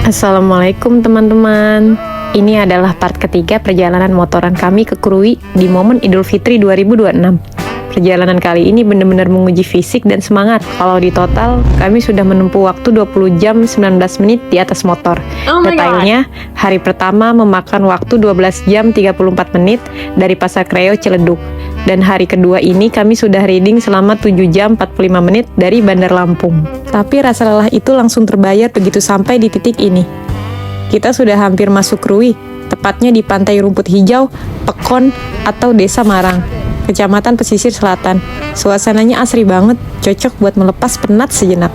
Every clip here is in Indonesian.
Assalamualaikum teman-teman. Ini adalah part ketiga perjalanan motoran kami ke Krui di momen Idul Fitri 2026. Perjalanan kali ini benar-benar menguji fisik dan semangat. Kalau di total, kami sudah menempuh waktu 20 jam 19 menit di atas motor. Detailnya, hari pertama memakan waktu 12 jam 34 menit dari Pasar Kreo Ciledug. Dan hari kedua ini kami sudah riding selama 7 jam 45 menit dari Bandar Lampung. Tapi rasa lelah itu langsung terbayar begitu sampai di titik ini. Kita sudah hampir masuk Krui, tepatnya di Pantai Rumput Hijau, Pekon, atau Desa Marang, Kecamatan Pesisir Selatan. Suasananya asri banget, cocok buat melepas penat sejenak.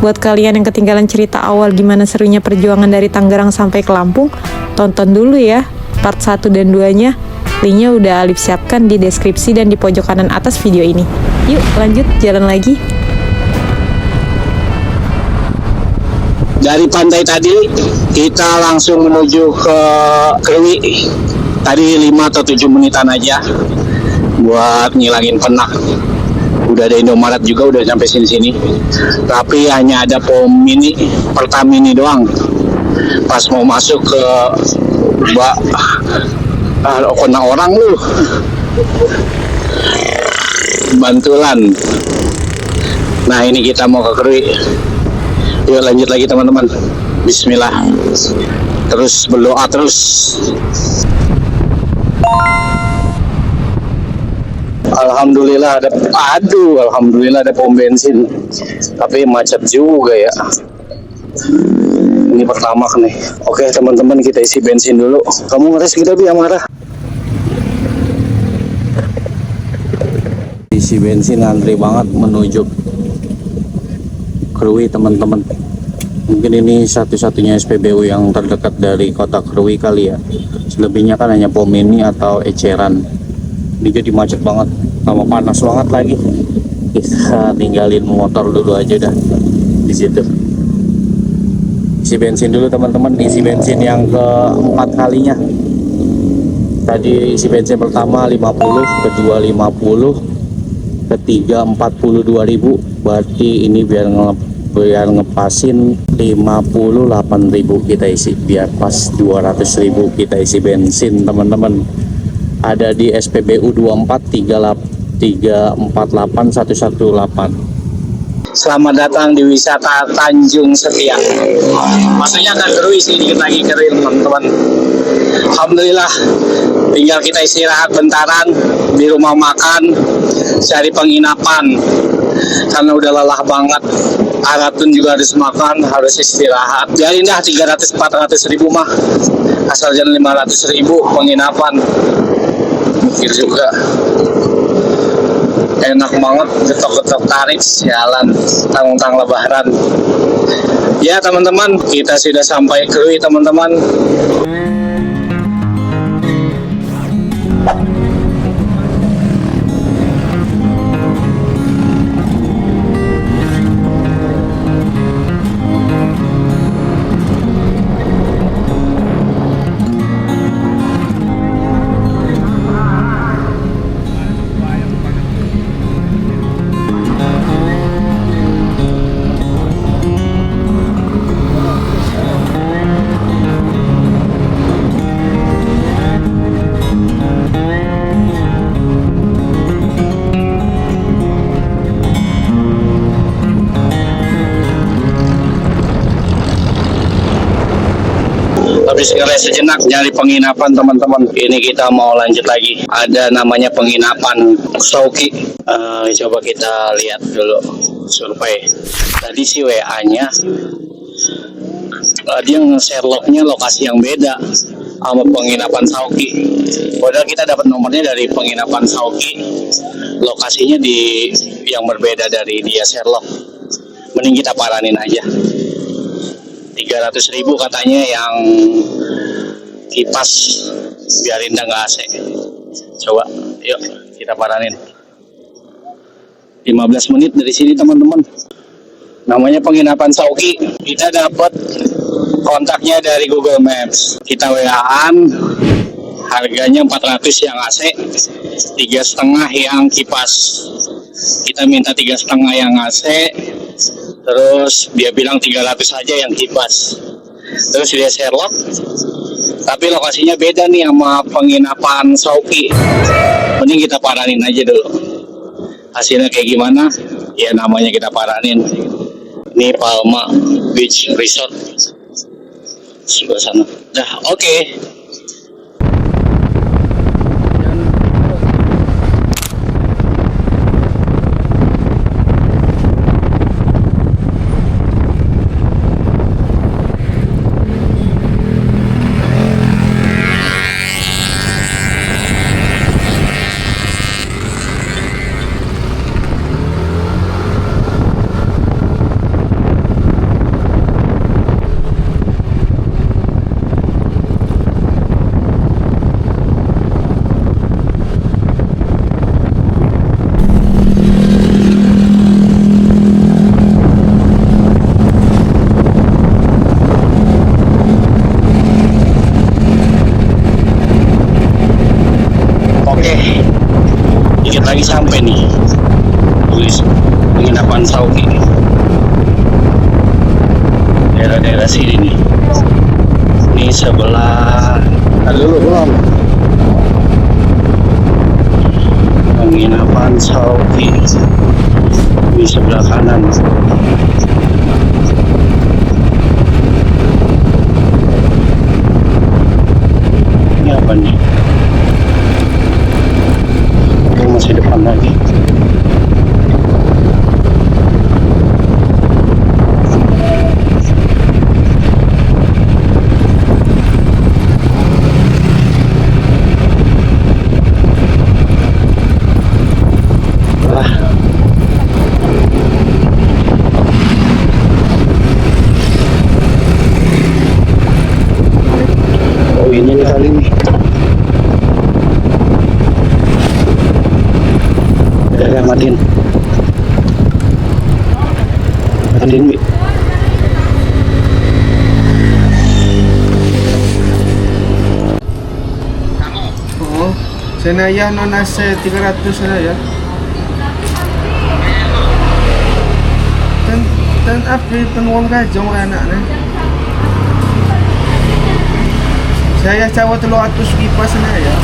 Buat kalian yang ketinggalan cerita awal gimana serunya perjuangan dari Tangerang sampai ke Lampung, tonton dulu ya, part 1 dan 2-nya. Linknya udah Alif siapkan di deskripsi dan di pojok kanan atas video ini. Yuk lanjut jalan lagi. Dari pantai tadi kita langsung menuju ke Krui. Tadi 5 atau 7 menitan aja buat ngilangin penat. Udah ada Indomaret juga, udah sampai sini-sini. Tapi hanya ada pom mini Pertamini doang. Pas mau masuk ke kena orang lu Bantulan. Nah ini kita mau ke Krui. Yuk lanjut lagi teman-teman. Bismillah. Terus berdoa terus. Alhamdulillah ada pom bensin. Tapi macet juga ya. Ini pertama nih. Oke teman-teman, kita isi bensin dulu. Kamu ngeres kita bi marah. Isi bensin antri banget menuju Krui teman-teman. Mungkin ini satu-satunya SPBU yang terdekat dari kota Krui kali ya. Selebihnya kan hanya pom mini atau eceran. Ini jadi macet banget, sama panas banget lagi. Kita tinggalin motor dulu aja dah di situ. Isi bensin dulu teman-teman, isi bensin yang keempat kalinya. Tadi isi bensin pertama 50, kedua 50, ketiga 42.000. Berarti ini biar ngepasin 58.000 kita isi, biar pas 200.000 kita isi bensin teman-teman. Ada di SPBU 243481118. Selamat datang di wisata Tanjung Setia. Maksudnya akan Krui sih, dikit lagi Krui teman-teman. Alhamdulillah, tinggal kita istirahat bentaran di rumah makan, cari penginapan. Karena udah lelah banget. Aratun juga harus makan, harus istirahat. Biarin dah 300-400 ribu mah. Asal jangan 500 ribu penginapan. Mikir juga. Enak banget, getok-getok tarik jalan tang-tang lebaran. Ya teman-teman, kita sudah sampai Krui teman-teman. Habis ngeres sejenak nyari penginapan teman-teman. Ini kita mau lanjut lagi. Ada namanya penginapan Sauki. Coba kita lihat dulu survei. Tadi si WA-nya dia nge-share lognya lokasi yang beda sama penginapan Sauki. Padahal kita dapat nomornya dari penginapan Sauki. Lokasinya di yang berbeda dari dia share log. Mending kita paranin aja. 300.000 katanya yang kipas, biarin dah nggak AC. Coba yuk kita paranin. 15 menit dari sini teman-teman. Namanya penginapan Sauki. Kita dapat kontaknya dari Google Maps. Kita WA-an, harganya 400 yang AC, 3,5 yang kipas. Kita minta 3,5 yang AC, terus dia bilang 300 aja yang kipas. Terus dia Sherlock, tapi lokasinya beda nih sama penginapan Sauki. Mending kita paranin aja dulu. Hasilnya kayak gimana? Ya namanya kita paranin. Ini Palma Beach Resort. Sebelah sana. Dah, oke. Dikit lagi sampai nih tulis penginapan Sauki, daerah-daerah sini nih. Ini sebelah dulu belum penginapan Sauki di sebelah kanan. Ini apa nih? Masih depan lagi. Oh ini nih kali nih. Ya, matiin Wi. Oo. Senaya no nasa 300 na ya. Tan api penuang gajong anak na. Saya cawa 300 kipas na ya.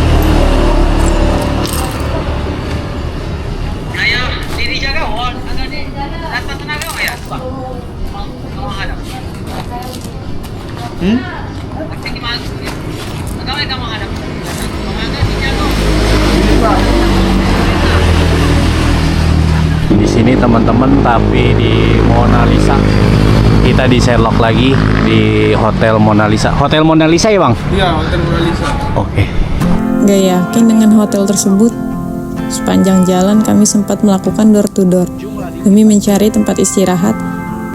Di sini teman-teman, tapi di Mona Lisa. Kita di Sherlock lagi di Hotel Mona Lisa. Hotel Mona Lisa ya, Bang? Iya, Hotel Mona Lisa. Oke. Gak yakin dengan hotel tersebut. Sepanjang jalan kami sempat melakukan door to door demi mencari tempat istirahat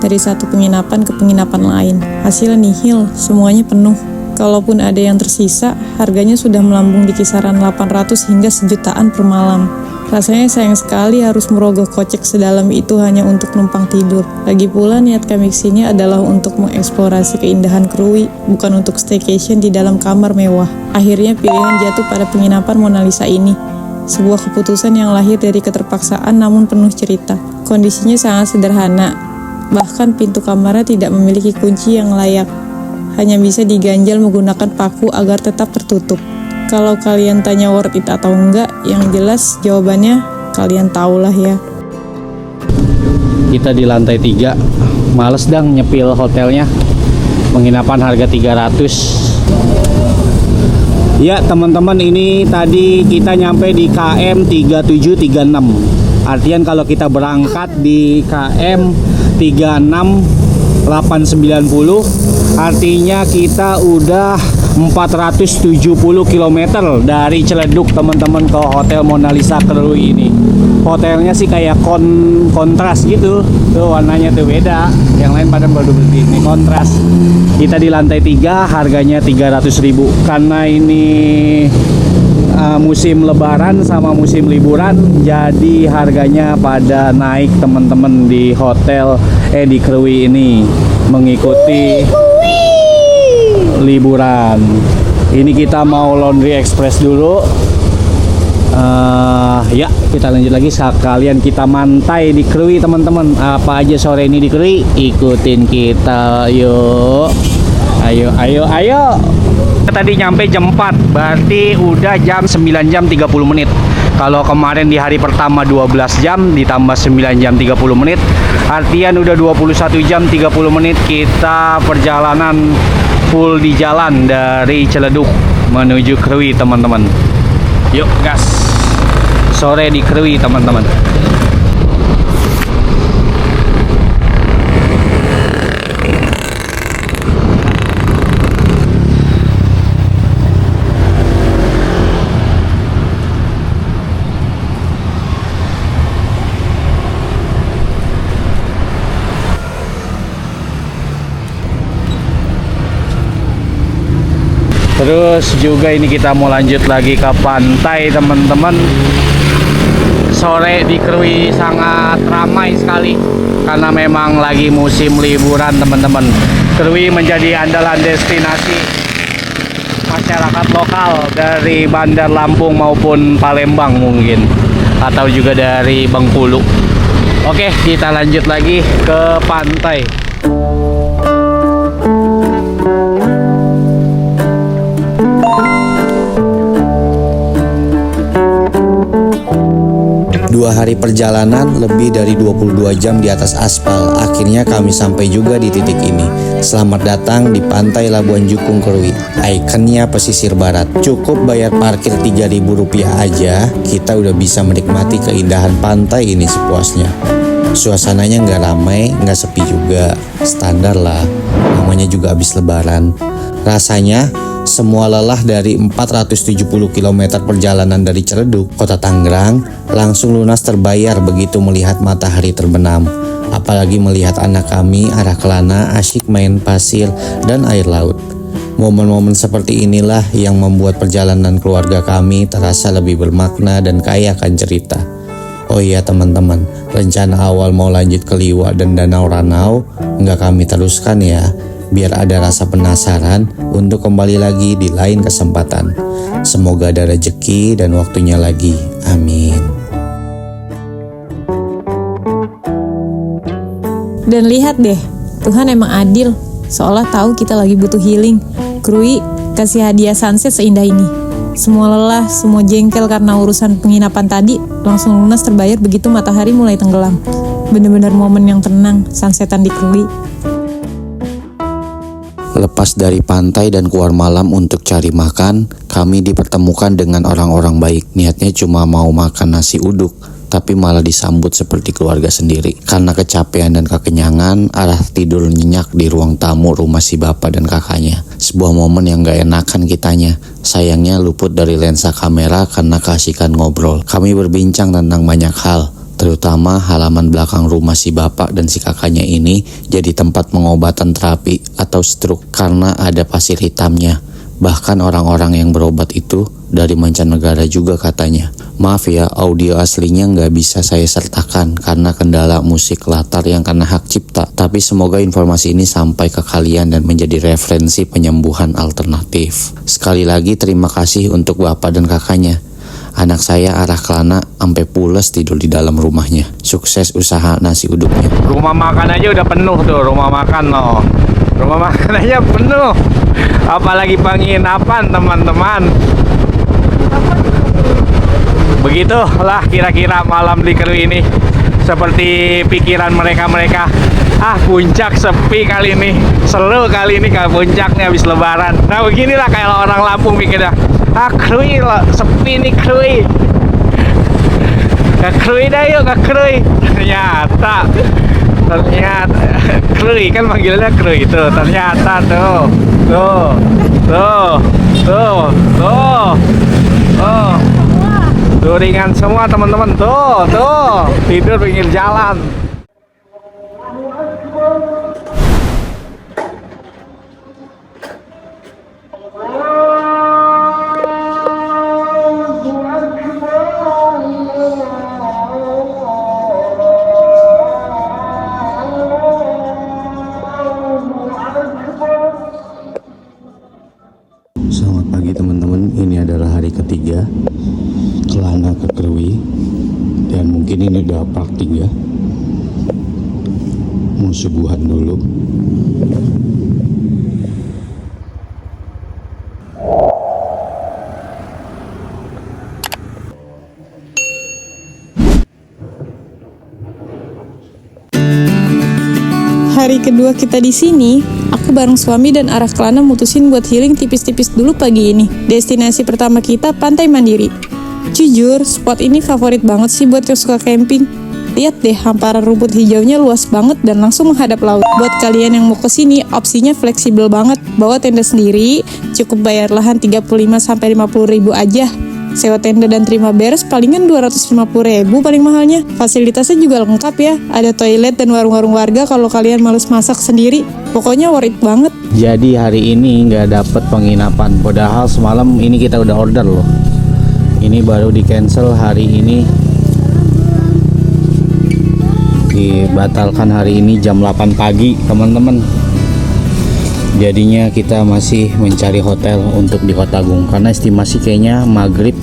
dari satu penginapan ke penginapan lain. Hasilnya nihil, semuanya penuh. Kalaupun ada yang tersisa, harganya sudah melambung di kisaran 800 hingga sejutaan per malam. Rasanya sayang sekali harus merogoh kocek sedalam itu hanya untuk numpang tidur. Lagi pula niat kami kesini adalah untuk mengeksplorasi keindahan Krui, bukan untuk staycation di dalam kamar mewah. Akhirnya pilihan jatuh pada penginapan Mona Lisa ini. Sebuah keputusan yang lahir dari keterpaksaan namun penuh cerita. Kondisinya sangat sederhana, bahkan pintu kamarnya tidak memiliki kunci yang layak. Hanya bisa diganjal menggunakan paku agar tetap tertutup. Kalau kalian tanya worth it atau enggak, yang jelas jawabannya kalian tahulah ya. Kita di lantai 3. Males dang nyepil hotelnya. Penginapan harga 300. Ya teman-teman, ini tadi kita nyampe di KM 3736. Artian kalau kita berangkat di KM 36890, artinya kita udah 470 km dari Ciledug teman-teman ke Hotel Mona Lisa Krui ini. Hotelnya sih kayak kontras gitu. Tuh warnanya tuh beda. Yang lain pada baru beli, ini kontras. Kita di lantai 3, harganya 300.000. Karena ini musim lebaran sama musim liburan, jadi harganya pada naik teman-teman di hotel di Krui ini mengikuti liburan. Ini kita mau laundry express dulu. Ya kita lanjut lagi, sekalian kita mantai di Krui teman-teman. Apa aja sore ini di Krui, ikutin kita yuk. Ayo, ayo, ayo. Tadi nyampe jam 4, berarti udah jam 9 jam 30 menit. Kalau kemarin di hari pertama 12 jam ditambah 9 jam 30 menit, artian udah 21 jam 30 menit kita perjalanan full di jalan dari Ciledug menuju Krui, teman-teman. Yuk gas. Sore di Krui, teman-teman. Terus juga ini kita mau lanjut lagi ke pantai, teman-teman. Sore di Krui sangat ramai sekali karena memang lagi musim liburan, teman-teman. Krui menjadi andalan destinasi masyarakat lokal dari Bandar Lampung maupun Palembang mungkin, atau juga dari Bengkulu. Oke, kita lanjut lagi ke pantai. Dua hari perjalanan lebih dari 22 jam di atas aspal. Akhirnya kami sampai juga di titik ini. Selamat datang di Pantai Labuan Jukung Krui, ikonnya pesisir barat. Cukup bayar parkir Rp3.000 aja, kita udah bisa menikmati keindahan pantai ini sepuasnya. Suasananya nggak ramai, nggak sepi juga, standar lah. Namanya juga habis lebaran. Rasanya semua lelah dari 470 km perjalanan dari Ciledug, kota Tangerang, langsung lunas terbayar begitu melihat matahari terbenam. Apalagi melihat anak kami arah Kelana asyik main pasir dan air laut. Momen-momen seperti inilah yang membuat perjalanan keluarga kami terasa lebih bermakna dan kaya akan cerita. Oh iya teman-teman, rencana awal mau lanjut ke Liwa dan Danau Ranau nggak kami teruskan ya, biar ada rasa penasaran untuk kembali lagi di lain kesempatan. Semoga ada rezeki dan waktunya lagi. Amin. Dan lihat deh, Tuhan emang adil, seolah tahu kita lagi butuh healing. Krui kasih hadiah sunset seindah ini. Semua lelah, semua jengkel karena urusan penginapan tadi langsung lunas terbayar begitu matahari mulai tenggelam. Bener-bener momen yang tenang, sunsetan di Krui. Lepas dari pantai dan keluar malam untuk cari makan, kami dipertemukan dengan orang-orang baik. Niatnya cuma mau makan nasi uduk, tapi malah disambut seperti keluarga sendiri. Karena kecapean dan kekenyangan, arah tidur nyenyak di ruang tamu rumah si bapak dan kakaknya. Sebuah momen yang gak enakan kitanya. Sayangnya luput dari lensa kamera karena keasikan ngobrol. Kami berbincang tentang banyak hal, terutama halaman belakang rumah si bapak dan si kakaknya ini jadi tempat pengobatan terapi atau stroke karena ada pasir hitamnya. Bahkan orang-orang yang berobat itu dari mancanegara juga katanya. Maaf ya, audio aslinya nggak bisa saya sertakan karena kendala musik latar yang kena hak cipta. Tapi semoga informasi ini sampai ke kalian dan menjadi referensi penyembuhan alternatif. Sekali lagi terima kasih untuk bapak dan kakaknya. Anak saya arah Kelana sampai pules tidur di dalam rumahnya. Sukses usaha nasi uduknya. Rumah makan aja udah penuh tuh, rumah makan loh. Rumah makan aja penuh. Apalagi penginapan, teman-teman. Begitulah kira-kira malam di Krui ini. Seperti pikiran mereka-mereka. Ah, puncak sepi kali ini. Seru kali ini kalau puncaknya habis lebaran. Nah, beginilah kayak orang Lampung mikirnya. Ah, Krui sepi nih Krui. Ke Krui dah yuk, ke Krui. Ternyata Krui kan panggilannya Krui itu. Ternyata tuh. Tuh ringan semua teman-teman. Tuh tidur pinggir jalan. Selamat pagi teman-teman, ini adalah hari ketiga Kelana ke Krui. Dan mungkin ini udah part 3. Mau subuhan dulu. Hari kedua kita di sini, aku bareng suami dan arah Kelana mutusin buat healing tipis-tipis dulu pagi ini. Destinasi pertama kita Pantai Mandiri. Jujur, spot ini favorit banget sih buat yang suka camping. Lihat deh, hamparan rumput hijaunya luas banget dan langsung menghadap laut. Buat kalian yang mau kesini, opsinya fleksibel banget. Bawa tenda sendiri, cukup bayar lahan 35-50 ribu aja. Sewa tenda dan terima beres palingan 250 ribu paling mahalnya. Fasilitasnya juga lengkap ya. Ada toilet dan warung-warung warga kalau kalian males masak sendiri. Pokoknya worth it banget. Jadi hari ini nggak dapet penginapan. Padahal semalam ini kita udah order loh. Ini baru di cancel hari ini. Dibatalkan hari ini jam 8 pagi teman-teman. Jadinya kita masih mencari hotel untuk di Kota Agung, karena estimasi kayaknya maghrib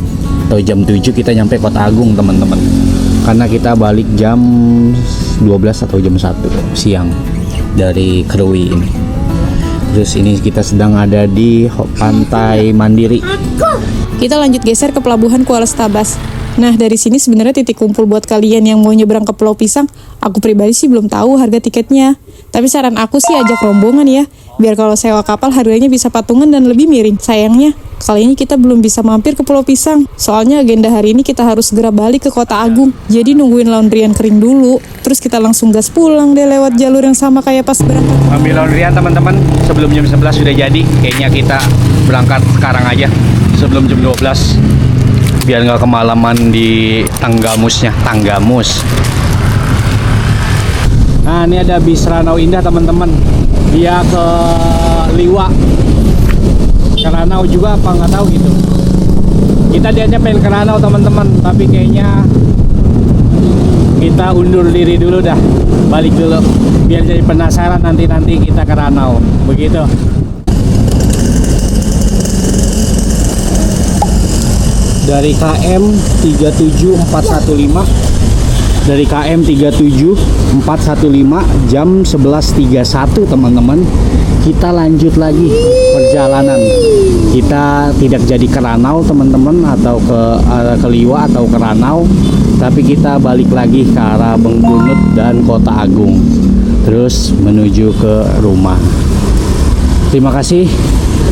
atau jam 7 kita nyampe Kota Agung teman-teman, karena kita balik jam 12 atau jam 1 siang dari Krui ini. Terus ini kita sedang ada di Pantai Mandiri. Kita lanjut geser ke pelabuhan Kuala Stabas. Nah, dari sini sebenarnya titik kumpul buat kalian yang mau nyebrang ke Pulau Pisang. Aku pribadi sih belum tahu harga tiketnya. Tapi saran aku sih ajak rombongan ya. Biar kalau sewa kapal harganya bisa patungan dan lebih miring. Sayangnya, kali ini kita belum bisa mampir ke Pulau Pisang. Soalnya agenda hari ini kita harus segera balik ke Kota Agung. Jadi nungguin laundryan kering dulu. Terus kita langsung gas pulang deh lewat jalur yang sama kayak pas berangkat. Ambil laundryan teman-teman, sebelum jam 11 sudah jadi. Kayaknya kita berangkat sekarang aja sebelum jam 12. Biar nggak kemalaman di Tanggamusnya, Tanggamus. Nah, ini ada bis Ranau Indah teman-teman. Dia ke Liwa. Ke Ranau juga apa nggak tahu gitu. Kita dianya pengen ke Ranau teman-teman, tapi kayaknya kita undur diri dulu dah. Balik dulu. Biar jadi penasaran nanti kita ke Ranau. Begitu. Dari KM 37415, dari KM 37415 jam 11.31 teman-teman, kita lanjut lagi perjalanan. Kita tidak jadi ke Ranau teman-teman, atau ke Liwa atau ke Ranau, tapi kita balik lagi ke arah Bengkunut dan Kota Agung, terus menuju ke rumah. Terima kasih,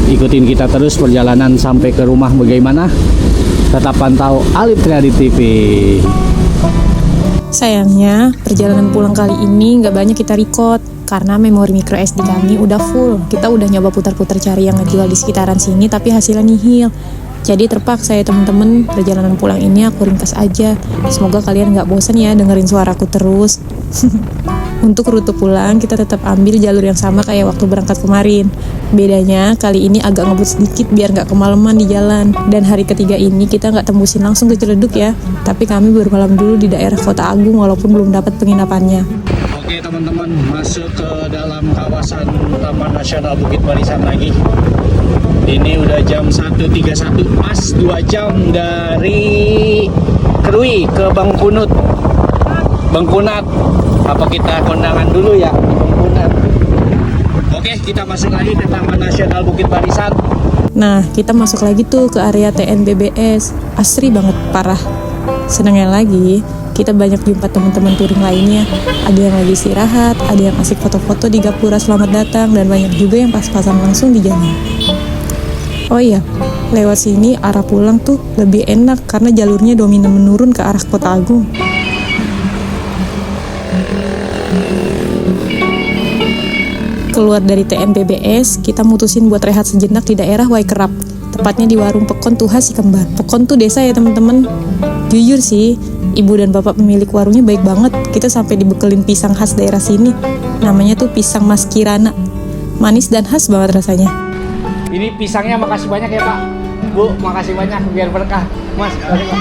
ikutin kita terus perjalanan sampai ke rumah bagaimana. Tetap pantau Alip Triadi TV. Sayangnya, perjalanan pulang kali ini nggak banyak kita record. Karena memori micro SD kami udah full. Kita udah nyoba putar-putar cari yang ngejual di sekitaran sini, tapi hasilnya nihil. Jadi terpaksa ya teman-teman, perjalanan pulang ini aku ringkas aja. Semoga kalian nggak bosan ya dengerin suaraku terus. Untuk rute pulang, kita tetap ambil jalur yang sama kayak waktu berangkat kemarin. Bedanya, kali ini agak ngebut sedikit biar nggak kemalaman di jalan. Dan hari ketiga ini kita nggak tembusin langsung ke Ciledug ya. Tapi kami bermalam dulu di daerah Kota Agung walaupun belum dapat penginapannya. Oke teman-teman, masuk ke dalam kawasan Taman Nasional Bukit Barisan lagi. Ini udah jam 1.31, pas 2 jam dari Krui ke Bengkunut. Bengkunat. Apa kita kondangan dulu ya di Bengkunat? Oke, kita masuk lagi ke Taman Nasional Bukit Barisan. Nah, kita masuk lagi tuh ke area TNBBS. Asri banget, parah. Senangnya lagi, kita banyak jumpa teman-teman touring lainnya. Ada yang lagi istirahat, ada yang asik foto-foto di Gapura selamat datang, dan banyak juga yang pas-pasan langsung di jalan. Oh iya, lewat sini arah pulang tuh lebih enak karena jalurnya dominan menurun ke arah Kota Agung. Keluar dari TNBBS, kita mutusin buat rehat sejenak di daerah Waikerap. Tepatnya di warung Pekon Tuha Si Kembar. Pekon tuh desa ya teman-teman. Jujur sih, ibu dan bapak pemilik warungnya baik banget. Kita sampai dibekelin pisang khas daerah sini. Namanya tuh pisang Mas Kirana. Manis dan khas banget rasanya. Ini pisangnya makasih banyak ya Pak. Bu, makasih banyak biar berkah. Mas, mari Pak.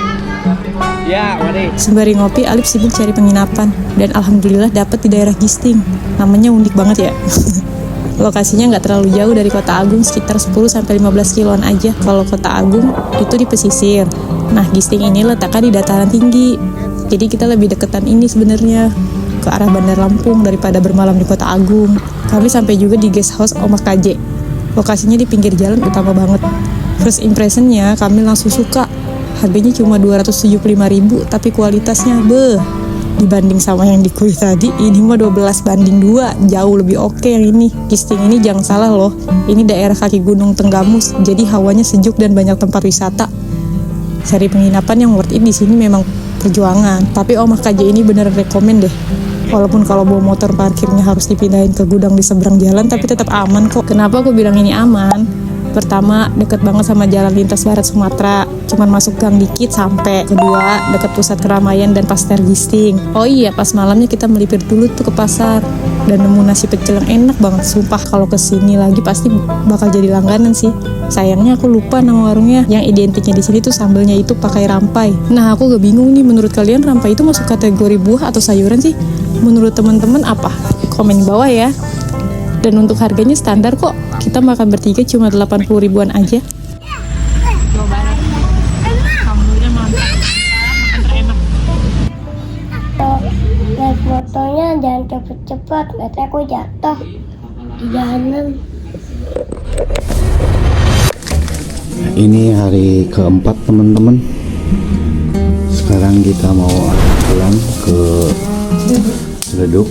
Ya, mari. Sembari ngopi, Alip sibuk cari penginapan. Dan alhamdulillah dapat di daerah Gisting. Namanya unik banget ya. Lokasinya nggak terlalu jauh dari Kota Agung, sekitar 10-15 kiloan aja. Kalau Kota Agung itu di pesisir. Nah, Gisting ini letaknya di dataran tinggi. Jadi kita lebih deketan ini sebenarnya ke arah Bandar Lampung daripada bermalam di Kota Agung. Kami sampai juga di guest house Oma KJ. Lokasinya di pinggir jalan utama banget. First impressionnya kami langsung suka. Harganya cuma 275.000, tapi kualitasnya Dibanding sama yang di Krui tadi, ini mah 12:2, jauh lebih oke yang ini. Gisting ini jangan salah loh, ini daerah kaki Gunung Tenggamus, jadi hawanya sejuk dan banyak tempat wisata. Cari penginapan yang worth it di sini memang perjuangan, tapi Omah KJ ini beneran rekomen deh. Walaupun kalau bawa motor parkirnya harus dipindahin ke gudang di seberang jalan, tapi tetap aman kok. Kenapa aku bilang ini aman? Pertama, deket banget sama jalan lintas barat Sumatera, cuman masuk gang dikit sampai. Kedua, deket pusat keramaian dan pasar Gisting. Oh iya, pas malamnya kita melipir dulu tuh ke pasar dan nemu nasi pecel yang enak banget. Sumpah kalau kesini lagi pasti bakal jadi langganan sih. Sayangnya aku lupa nama warungnya. Yang identiknya di sini tuh sambelnya itu pakai rampai. Nah, aku gak bingung nih, menurut kalian rampai itu masuk kategori buah atau sayuran sih? Menurut teman-teman apa? Komen di bawah ya. Dan untuk harganya standar kok. Kita makan bertiga cuma 80 ribuan aja. Naik motornya jangan cepet-cepet, nanti aku jatuh di jalanan. Ini hari keempat teman-teman. Sekarang kita mau pulang ke Ciledug.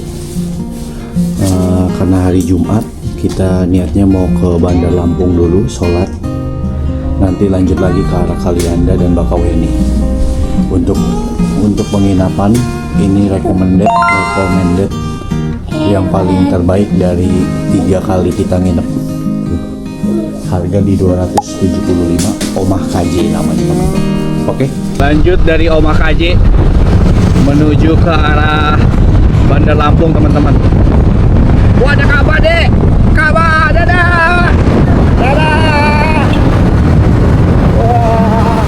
Karena hari Jumat, kita niatnya mau ke Bandar Lampung dulu, sholat. Nanti lanjut lagi ke arah Kalianda dan Bakauheni. Untuk penginapan ini recommended yang paling terbaik dari 3 kali kita nginep. Harga di 275, Omah KJ namanya teman-teman. Oke, lanjut dari Omah KJ menuju ke arah Bandar Lampung teman-teman. Wah, ada kabar dek, kabar, dadah, dadah. Wah.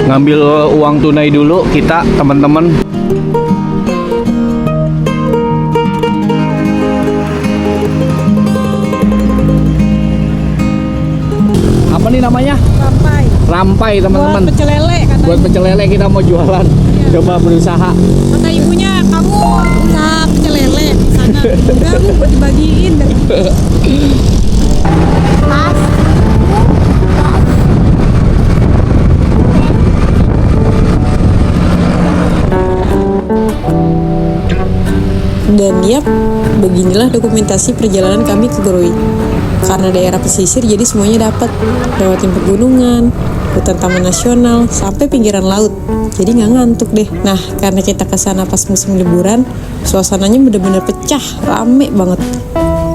Ngambil uang tunai dulu kita teman-teman. Apa nih namanya? Rampai. Rampai teman-teman. Buat pecel lele katanya. Buat pecel lele kita mau jualan. Coba berusaha. Kata ibunya, kamu udah pecel lele di sana. Udah lu buat dibagiin. Dan yap, beginilah dokumentasi perjalanan kami ke Krui. Karena daerah pesisir jadi semuanya dapat. Lewatin pegunungan, hutan taman nasional, sampai pinggiran laut. Jadi nggak ngantuk deh. Nah, karena kita kesana pas musim liburan, suasananya bener-bener pecah, rame banget.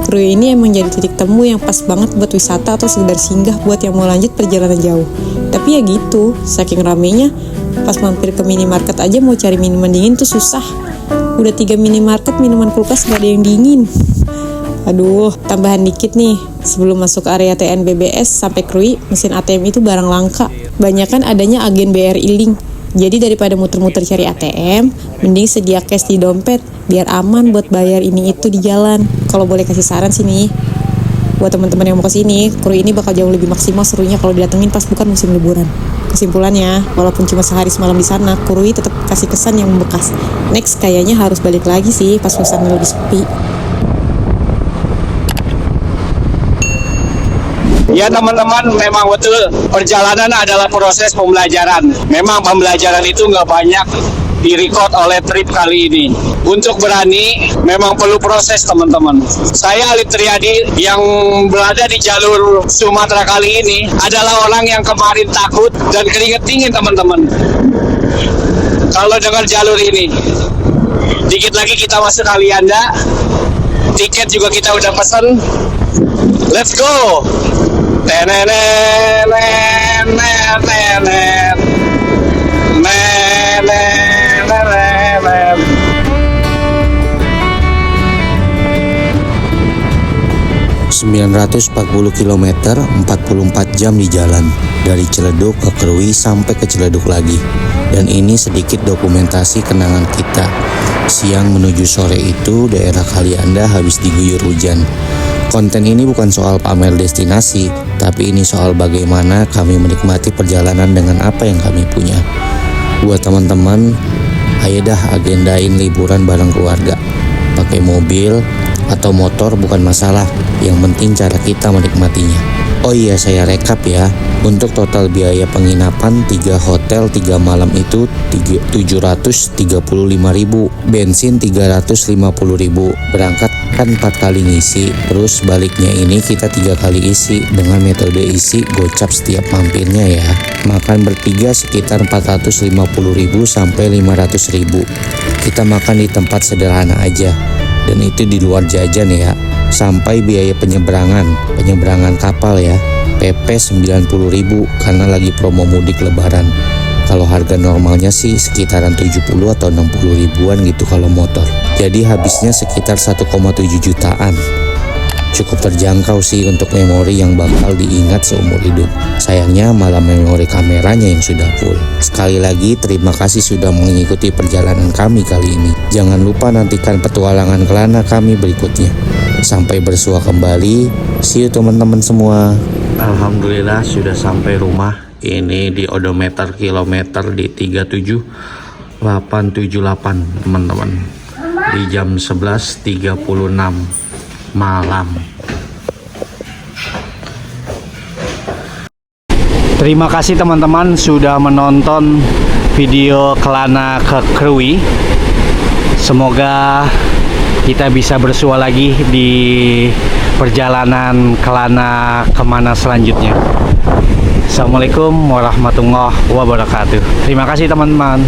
Krui ini emang jadi titik temu yang pas banget buat wisata atau sekedar singgah buat yang mau lanjut perjalanan jauh. Tapi ya gitu, saking ramenya, pas mampir ke minimarket aja mau cari minuman dingin tuh susah. Udah 3 minimarket, minuman kulkas gak ada yang dingin. Aduh, tambahan dikit nih. Sebelum masuk area TNBBS sampai Krui, mesin ATM itu barang langka. Banyakan adanya agen BRI Link. Jadi daripada muter-muter cari ATM, mending sedia cash di dompet, biar aman buat bayar ini itu di jalan. Kalau boleh kasih saran sih nih, buat teman-teman yang mau kesini, Krui ini bakal jauh lebih maksimal serunya kalau didatengin pas bukan musim liburan. Kesimpulannya, walaupun cuma sehari semalam di sana, Krui tetap kasih kesan yang membekas. Next kayaknya harus balik lagi sih pas suasana lebih sepi. Ya teman-teman, memang betul perjalanan adalah proses pembelajaran. Memang pembelajaran itu nggak banyak direcord oleh trip kali ini. Untuk berani memang perlu proses teman-teman. Saya Alif Triadi yang berada di jalur Sumatera kali ini adalah orang yang kemarin takut dan keringet dingin teman-teman. Kalau dengar jalur ini, dikit lagi kita masuk Kalianda. Tiket juga kita udah pesen. Let's go. 940 km, 44 jam di jalan. Dari Ciledug ke Krui sampai ke Ciledug lagi. Dan ini sedikit dokumentasi kenangan kita. Siang menuju sore itu daerah Kalianda habis diguyur hujan. Konten ini bukan soal pamer destinasi, tapi ini soal bagaimana kami menikmati perjalanan dengan apa yang kami punya. Buat teman-teman, ayo dah agendain liburan bareng keluarga. Pakai mobil atau motor bukan masalah, yang penting cara kita menikmatinya. Oh iya, saya rekap ya. Untuk total biaya penginapan 3 hotel 3 malam itu 735.000, bensin 350.000. Berangkat kan 4 kali ngisi, terus baliknya ini kita 3 kali isi dengan metode isi gocap setiap mampirnya ya. Makan bertiga sekitar 450.000 sampai 500.000. Kita makan di tempat sederhana aja, dan itu di luar jajan ya. Sampai biaya penyeberangan kapal ya, PP 90.000 karena lagi promo mudik lebaran. Kalau harga normalnya sih sekitaran 70 atau 60 ribuan gitu kalau motor. Jadi habisnya sekitar 1,7 jutaan. Cukup terjangkau sih untuk memori yang bakal diingat seumur hidup. Sayangnya malah memori kameranya yang sudah full. Sekali lagi terima kasih sudah mengikuti perjalanan kami kali ini. Jangan lupa nantikan petualangan kelana kami berikutnya. Sampai bersua kembali. See you teman-teman semua. Alhamdulillah sudah sampai rumah. Ini di odometer kilometer di 37878 teman-teman. Di jam 11.36 malam. Terima kasih teman-teman sudah menonton video Kelana ke Krui. Semoga kita bisa bersua lagi di perjalanan Kelana kemana selanjutnya. Assalamualaikum warahmatullahi wabarakatuh. Terima kasih teman-teman.